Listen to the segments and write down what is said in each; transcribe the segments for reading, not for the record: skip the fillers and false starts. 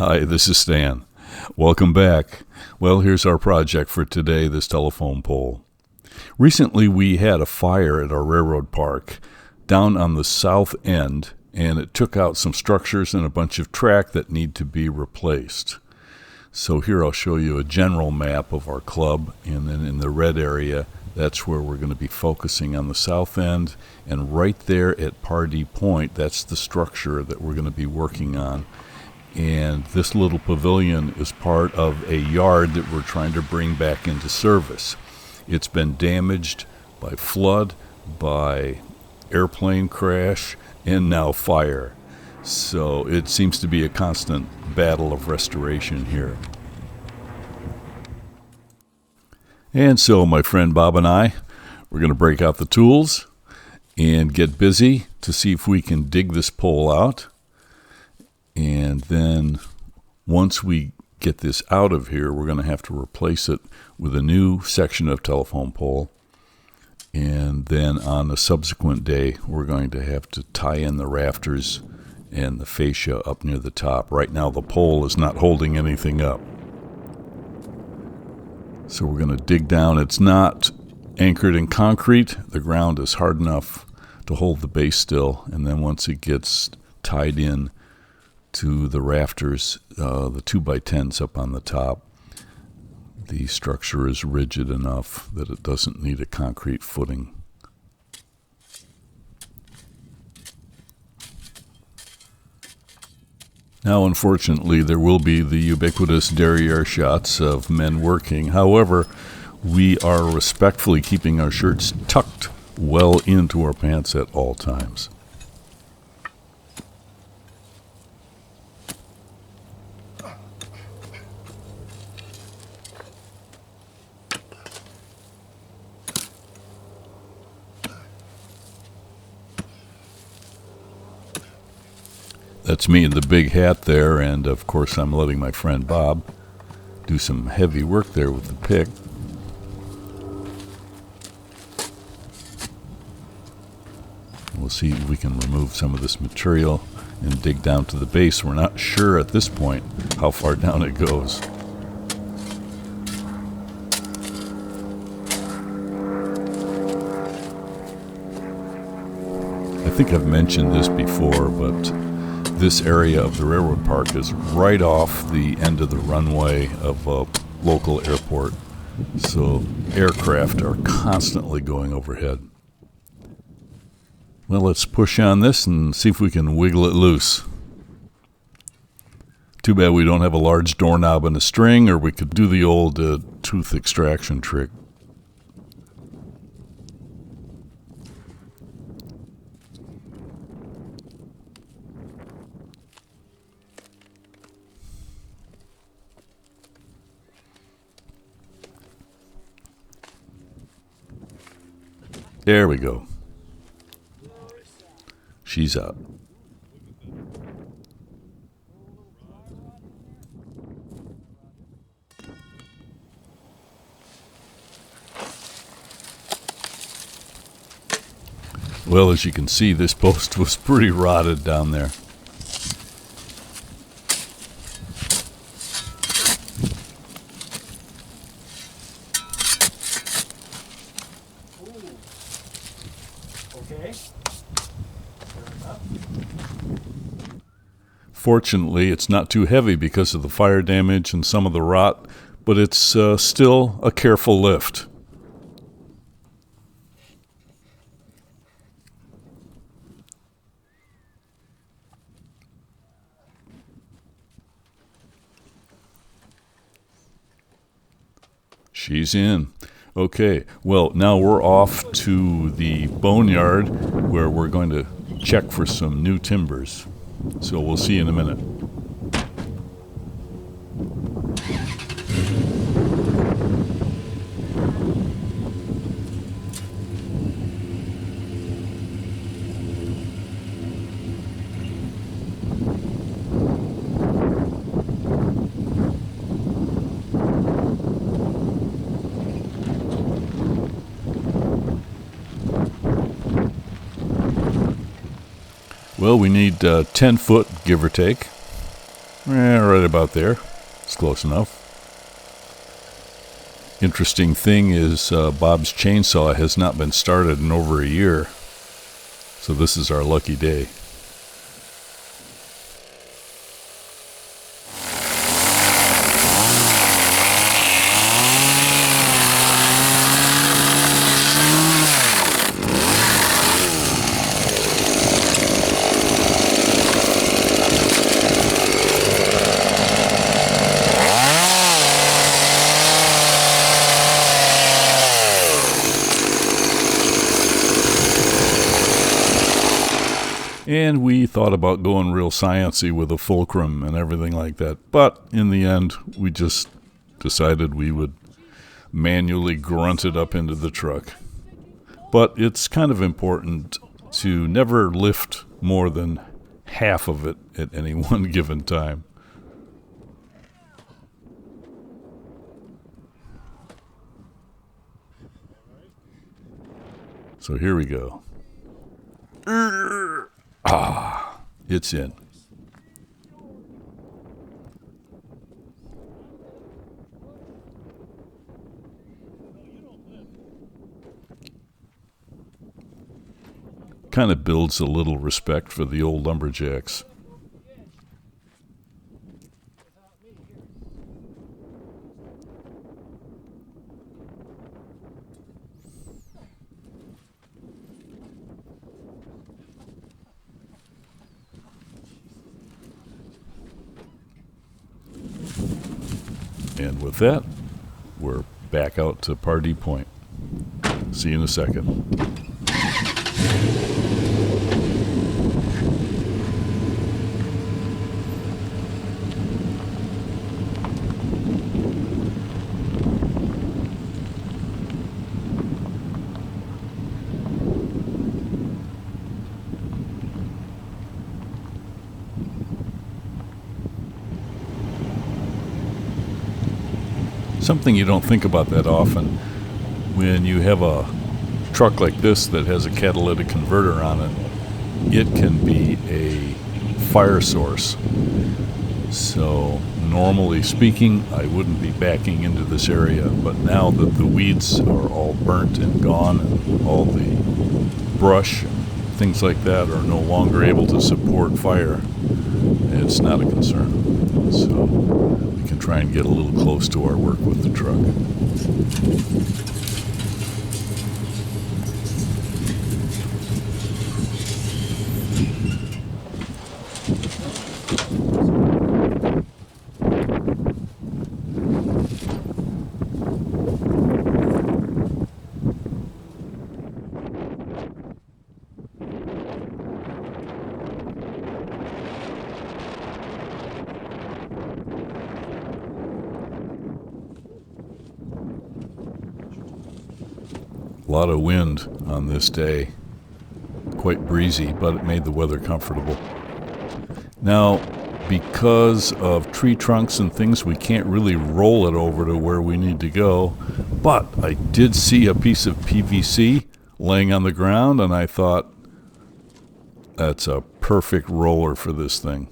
Hi, this is Stan. Welcome back. Well, here's our project for today, this telephone pole. Recently, we had a fire at our railroad park down on the south end, and it took out some structures and a bunch of track that need to be replaced. So here I'll show you a general map of our club, and then in the red area, that's where we're going to be focusing on the south end. And right there at Pardee Point, that's the structure that we're going to be working on. And this little pavilion is part of a yard that we're trying to bring back into service. It's been damaged by flood, by airplane crash, and now fire. So it seems to be a constant battle of restoration here. And so my friend Bob and I, we're going to break out the tools and get busy to see if we can dig this pole out. And then once we get this out of here, we're going to have to replace it with a new section of telephone pole. And then on a subsequent day, we're going to have to tie in the rafters and the fascia up near the top. Right now, the pole is not holding anything up. So we're going to dig down. It's not anchored in concrete. The ground is hard enough to hold the base still. And then once it gets tied in to the rafters, the 2x10s up on the top, the structure is rigid enough that it doesn't need a concrete footing. Now, unfortunately, there will be the ubiquitous derriere shots of men working. However, we are respectfully keeping our shirts tucked well into our pants at all times. That's me in the big hat there, and of course I'm letting my friend Bob do some heavy work there with the pick. We'll see if we can remove some of this material and dig down to the base. We're not sure at this point how far down it goes. I think I've mentioned this before, but this area of the railroad park is right off the end of the runway of a local airport. So aircraft are constantly going overhead. Well, let's push on this and see if we can wiggle it loose. Too bad we don't have a large doorknob and a string, or we could do the old tooth extraction trick. There we go. She's out. Well, as you can see, this post was pretty rotted down there. Fortunately, it's not too heavy because of the fire damage and some of the rot, but it's still a careful lift. She's in. Okay, well, now we're off to the boneyard where we're going to check for some new timbers. So we'll see you in a minute. Well, we need 10 foot, give or take. Right about there. It's close enough. Interesting thing is Bob's chainsaw has not been started in over a year. So this is our lucky day. And we thought about going real sciencey with a fulcrum and everything like that. But in the end, we just decided we would manually grunt it up into the truck. But it's kind of important to never lift more than half of it at any one given time. So here we go. It's in. Kind of builds a little respect for the old lumberjacks. And with that, we're back out to Pardee Point. See you in a second. Something you don't think about that often when you have a truck like this that has a catalytic converter on it, it can be a fire source. So normally speaking, I wouldn't be backing into this area, but now that the weeds are all burnt and gone and all the brush and things like that are no longer able to support fire, it's not a concern. So we can try and get a little close to our work with the truck. A lot of wind on this day, quite breezy, but it made the weather comfortable. Now, because of tree trunks and things, we can't really roll it over to where we need to go, but I did see a piece of PVC laying on the ground, and I thought, that's a perfect roller for this thing.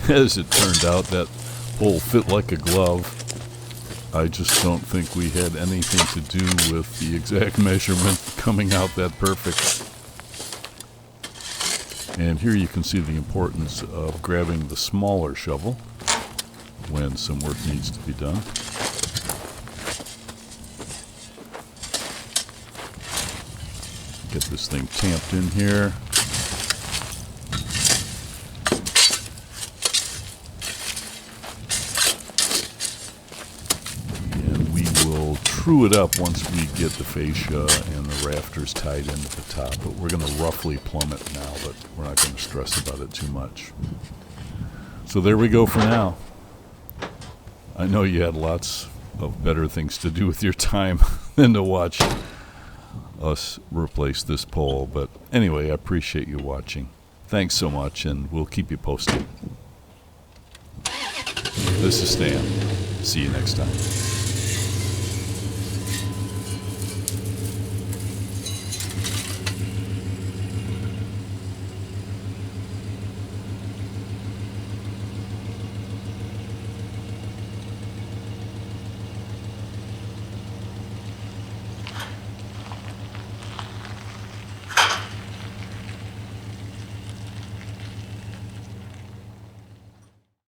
As it turned out, that pole fit like a glove. I just don't think we had anything to do with the exact measurement coming out that perfect. And here you can see the importance of grabbing the smaller shovel when some work needs to be done. Get this thing tamped in here. And we will true it up once we get the fascia and the rafters tied into the top. But we're going to roughly plumb it now, but we're not going to stress about it too much. So there we go for now. I know you had lots of better things to do with your time than to watch us replace this pole. But anyway, I appreciate you watching. Thanks so much, and we'll keep you posted. This is Stan. See you next time.